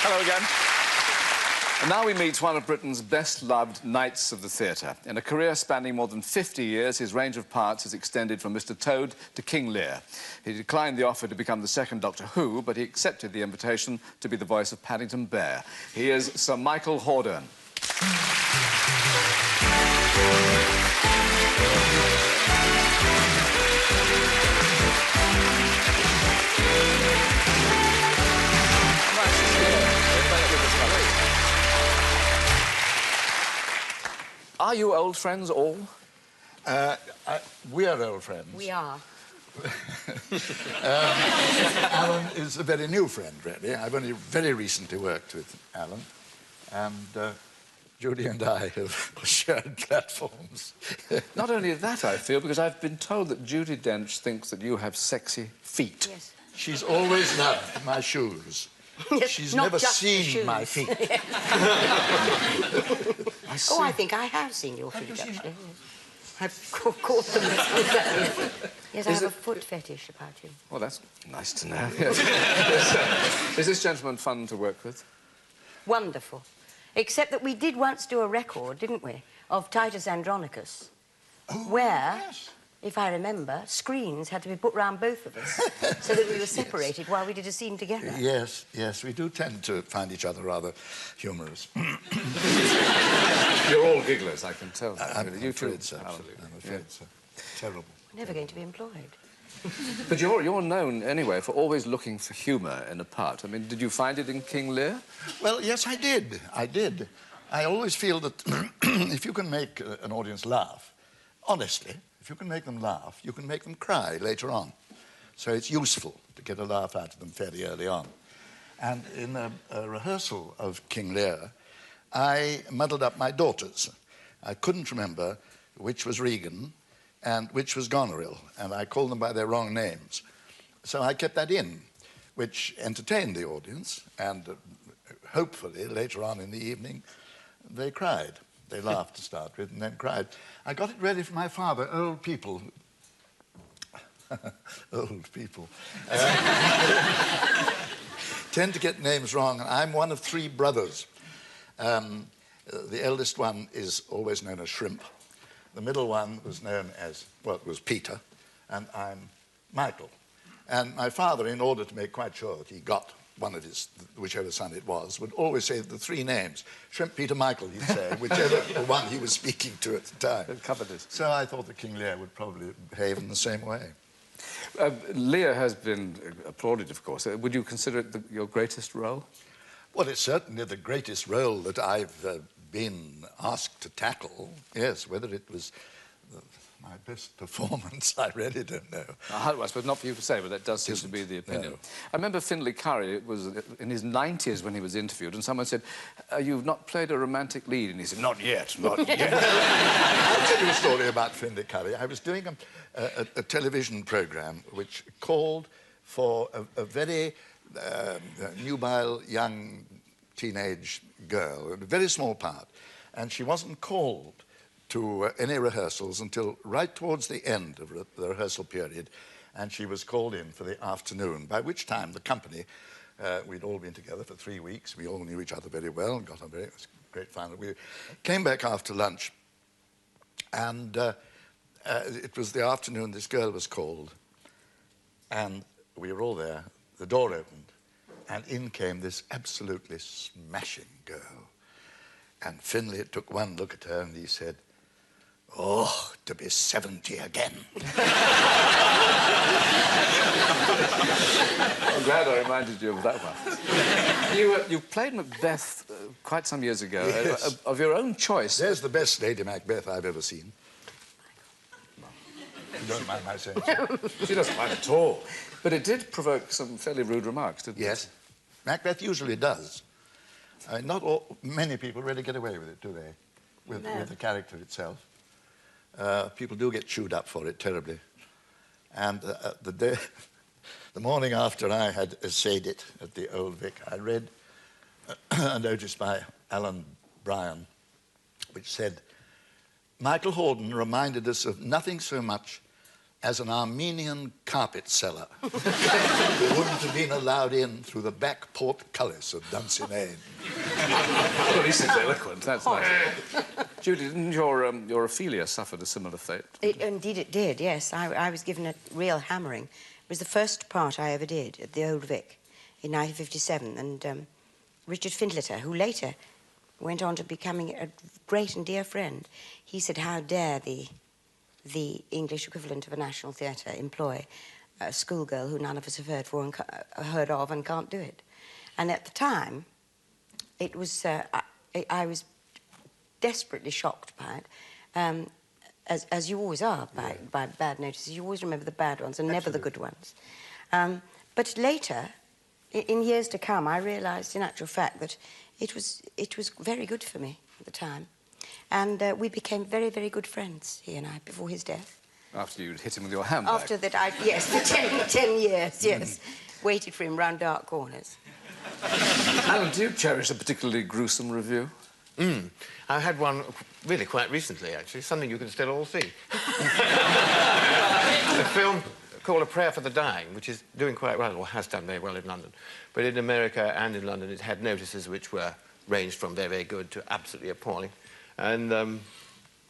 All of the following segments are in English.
Hello again. And now we meet one of Britain's best-loved knights of the theatre. In a career spanning more than 50 years, his range of parts has extended from Mr. Toad to King Lear. He declined the offer to become the second Doctor Who, but he accepted the invitation to be the voice of Paddington Bear. He is Sir Michael Horden. Are you old friends, all? We are old friends. We are. Alan is a very new friend, really. I've only very recently worked with Alan. And Judy and I have shared platforms. Not only that, I feel, because I've been told that Judi Dench thinks that you have sexy feet. Yes. She's always loved my shoes. Yes, She's not never just the seen shoes. my feet. Oh, I think I have seen your feet, actually. I've caught them. Yes, I have a foot fetish about you. Well, that's nice to know. Is this gentleman fun to work with? Wonderful. Except that we did once do a record, didn't we, of Titus Andronicus, where, yes. if I remember, screens had to be put round both of us so that we were separated while we did a scene together. Yes, yes, we do tend to find each other rather humorous. You're all gigglers, I can tell. I'm you afraid too, so, Alan. absolutely. I'm afraid so. Terrible. We're never going to be employed. But you're known, anyway, for always looking for humour in a part. I mean, did you find it in King Lear? Well, yes, I did. I did. I always feel that if you can make an audience laugh, honestly, if you can make them laugh, you can make them cry later on. So it's useful to get a laugh out of them fairly early on. And in a rehearsal of King Lear, I muddled up my daughters. I couldn't remember which was Regan and which was Goneril, and I called them by their wrong names. So I kept that in, which entertained the audience, and hopefully later on in the evening, they cried. They laughed to start with and then cried. I got it ready for my father. Old people. Old people. Tend to get names wrong, and I'm one of three brothers. The eldest one is always known as Shrimp. The middle one was known as, well, it was Peter, and I'm Michael. And my father, in order to make quite sure that he got one of his, whichever son it was, would always say the three names. Shrimp, Peter, Michael, he'd say, whichever one he was speaking to at the time. It covered it. So I thought that King Lear would probably behave in the same way. Lear has been applauded, of course. Would you consider it your greatest role? Well, it's certainly the greatest role that I've been asked to tackle. Yes, whether it was my best performance, I really don't know. I suppose not for you to say, but that does seem to be the opinion. No. I remember Finlay Currie was in his 90s when he was interviewed, and someone said, "You've not played a romantic lead," and he said, "Not yet, not yet." I'll tell you a story about Finlay Currie. I was doing a television programme which called for a very nubile young teenage girl, a very small part, and she wasn't called to any rehearsals until right towards the end of the rehearsal period, and she was called in for the afternoon, by which time the company, we'd all been together for 3 weeks, we all knew each other very well, and got on very, it was great fun. We came back after lunch, and it was the afternoon this girl was called, and we were all there, the door opened, and in came this absolutely smashing girl. And Finlay took one look at her and he said, "Oh, to be 70 again." I'm glad I reminded you of that one. You played Macbeth quite some years ago, yes. Of your own choice. There's the best Lady Macbeth I've ever seen. You don't mind my saying so? She doesn't mind at all. But it did provoke some fairly rude remarks, didn't it? Yes. Macbeth usually does. Many people really get away with it, do they? With the character itself. People do get chewed up for it terribly. And the morning after I had essayed it at the Old Vic, I read a notice by Alan Bryan, which said, "Michael Horden reminded us of nothing so much as an Armenian carpet seller who wouldn't have been allowed in through the back portcullis of Dunsinane. Well, at least it's eloquent. That's nice. Judy, didn't your Ophelia suffer a similar fate? Indeed it did, yes. I was given a real hammering. It was the first part I ever did at the Old Vic in 1957, and Richard Findlater, who later went on to becoming a great and dear friend, he said, how dare the English equivalent of a National Theatre employ a schoolgirl who none of us have heard of and can't do it. And at the time, it was, I was desperately shocked by it, as you always are by bad notices. You always remember the bad ones and never the good ones. But later, in years to come, I realised, in actual fact, that it was very good for me at the time. And we became very, very good friends, he and I, before his death. After you'd hit him with your handbag? After that, yes, for 10 years, yes. Waited for him round dark corners. Alan, do you cherish a particularly gruesome review? I had one really quite recently, actually, something you can still all see. A film called A Prayer for the Dying, which is doing quite well, or has done very well in London. But in America and in London, it had notices which were ranged from very, very good to absolutely appalling. And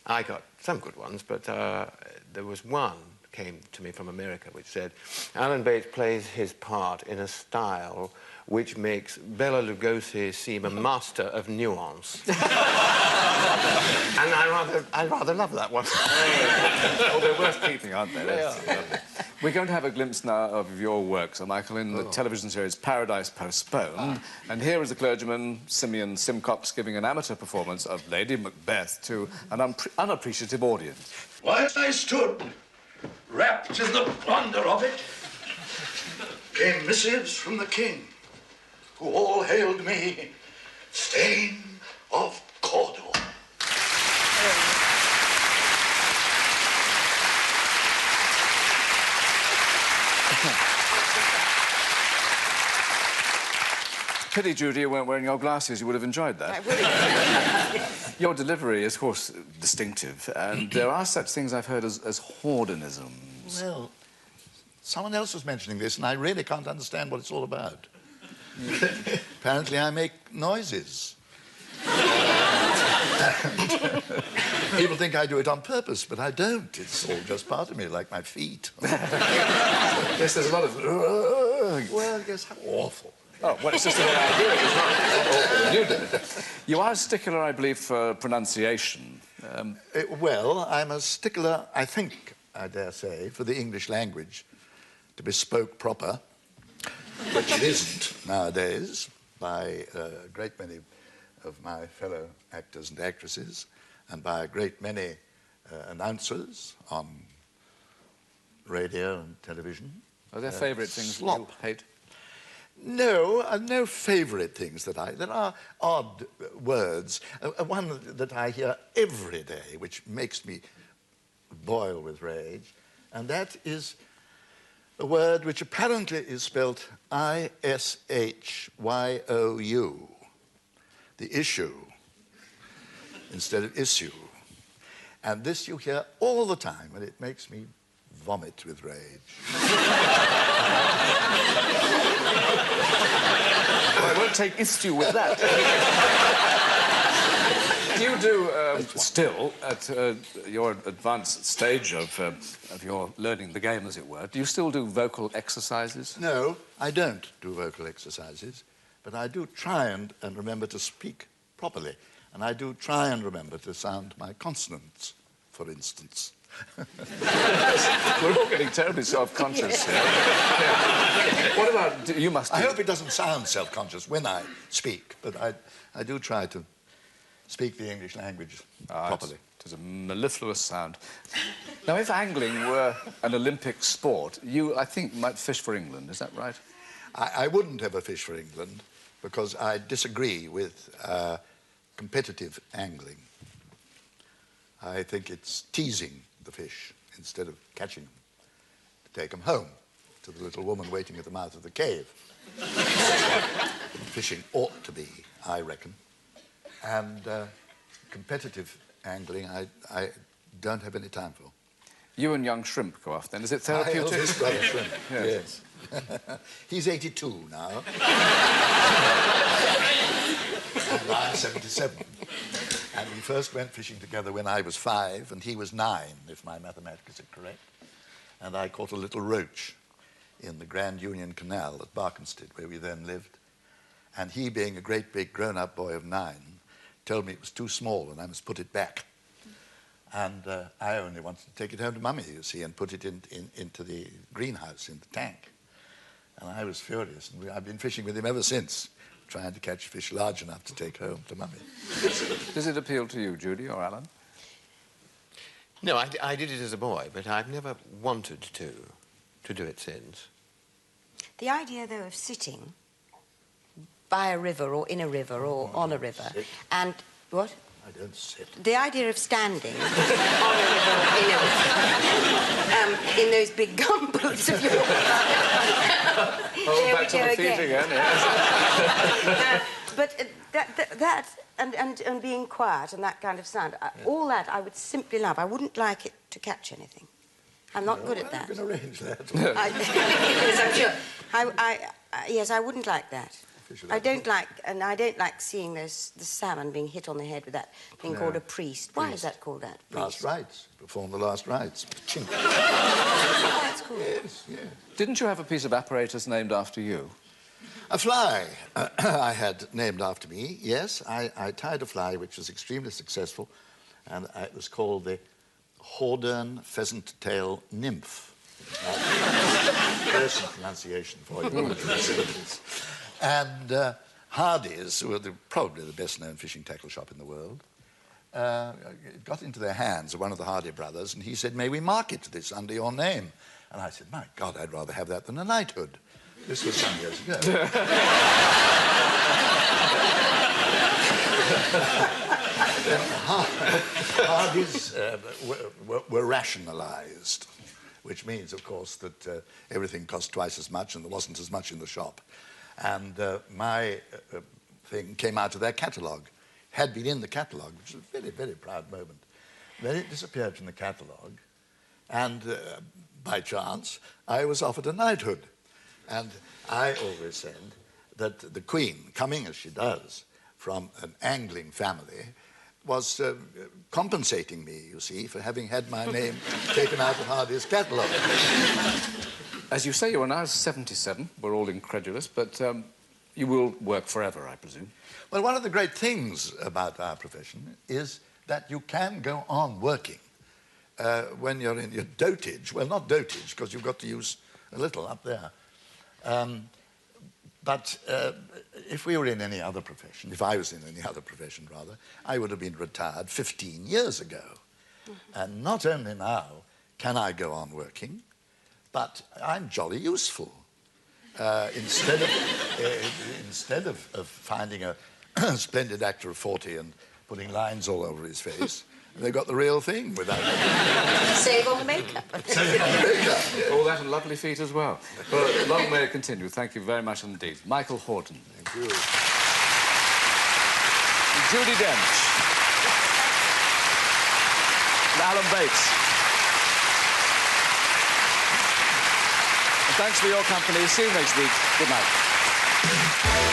I got some good ones, but there was one came to me from America which said, Alan Bates plays his part in a style which makes Bela Lugosi seem a master of nuance. And I rather love that one. Well, they're worth keeping, aren't they? They are. We're going to have a glimpse now of your work, Sir Michael, in the television series Paradise Postponed. And here is the clergyman, Simeon Simcox, giving an amateur performance of Lady Macbeth to an unappreciative audience. Whilst I stood, wrapped in the wonder of it, came missives from the king, who all hailed me Thane of Cawdor. Pity, Judy, you weren't wearing your glasses. You would have enjoyed that. I would have. Your delivery is, of course, distinctive, and there are such things I've heard as Hordenisms. Well, someone else was mentioning this, and I really can't understand what it's all about. Apparently, I make noises. People think I do it on purpose, but I don't. It's all just part of me, like my feet. Yes, there's a lot of... Well, yes, how awful. Oh, well, it's just the way I do it. It's not awful when you do it. You are a stickler, I believe, for pronunciation. Well, I'm a stickler, I think, I dare say, for the English language to be spoke proper, which it isn't nowadays by a great many of my fellow actors and actresses and by a great many announcers on radio and television. Are there favourite things slop. you hate? No, no favourite things that I... There are odd words. One that I hear every day, which makes me boil with rage, and that is a word which apparently is spelt I-S-H-Y-O-U. The issue, instead of issue. And this you hear all the time, and it makes me vomit with rage. Well, I won't take issue with that. Do you do, still, at your advanced stage of your learning the game, as it were, do you still do vocal exercises? No, I don't do vocal exercises, but I do try and remember to speak properly, and I do try and remember to sound my consonants, for instance. We're all getting terribly self-conscious here. Yeah. What about... You must... I hope it doesn't sound self-conscious when I speak, but I do try to speak the English language properly. It is a mellifluous sound. Now, if angling were an Olympic sport, you, I think, might fish for England. Is that right? I wouldn't ever fish for England because I disagree with competitive angling. I think it's teasing the fish instead of catching them to take them home to the little woman waiting at the mouth of the cave. Fishing ought to be, I reckon. And competitive angling, I don't have any time for. You and young Shrimp go off then. Is it My therapeutic? eldest brother Shrimp, Yes. yes. He's 82 now. And I'm 77. And we first went fishing together when I was 5 and he was 9, if my mathematics are correct. And I caught a little roach in the Grand Union Canal at Barkhamsted, where we then lived. And he, being a great big grown-up boy of 9, told me it was too small and I must put it back. And I only wanted to take it home to Mummy, you see, and put it into the greenhouse, in the tank. And I was furious, and I've been fishing with him ever since, trying to catch fish large enough to take home to Mummy. Does it appeal to you, Judy or Alan? No, I did it as a boy, but I've never wanted to do it since. The idea, though, of sitting by a river or in a river or on a river sit. and... What? I don't sit. The idea of standing on a river or in a river, in those big gumboots of yours. Oh, back to the feet again, yes. But that and being quiet and that kind of sound, all that I would simply love. I wouldn't like it to catch anything. I'm not good at that. I can arrange that. Yes, I'm sure. Yes, I wouldn't like that. I don't like seeing the salmon being hit on the head with that thing called a priest. Why is that called that? Last rites. Perform the last rites. Chink. That's cool. Yes, yes. Didn't you have a piece of apparatus named after you? A fly I had named after me, yes. I tied a fly which was extremely successful, and it was called the Horden pheasant tail nymph. Person pronunciation for you. Syllables. And Hardy's, who are probably the best-known fishing tackle shop in the world, got into their hands of one of the Hardy brothers, and he said, "May we market this under your name?" And I said, "My God, I'd rather have that than a knighthood." This was some years ago. Hardy's were rationalised, which means, of course, that everything cost twice as much and there wasn't as much in the shop. And my thing came out of their catalogue, had been in the catalogue, which was a very, very proud moment. Then it disappeared from the catalogue, and by chance, I was offered a knighthood. And I always said that the Queen, coming as she does from an angling family, was compensating me, you see, for having had my name taken out of Hardy's catalogue. As you say, you are now 77. We're all incredulous, but you will work forever, I presume. Well, one of the great things about our profession is that you can go on working when you're in your dotage. Well, not dotage, because you've got to use a little up there. But if we were in any other profession, if I was in any other profession, rather, I would have been retired 15 years ago. Mm-hmm. And not only now can I go on working, but I'm jolly useful. Instead of finding a splendid actor of 40 and putting lines all over his face, they got the real thing without it. Save on the makeup. Save on the makeup. Yeah. All that and lovely feet as well. Well, long may it continue. Thank you very much indeed. Michael Horden. Thank you. Judy Dench. And Alan Bates. And thanks for your company. See you next week. Good night.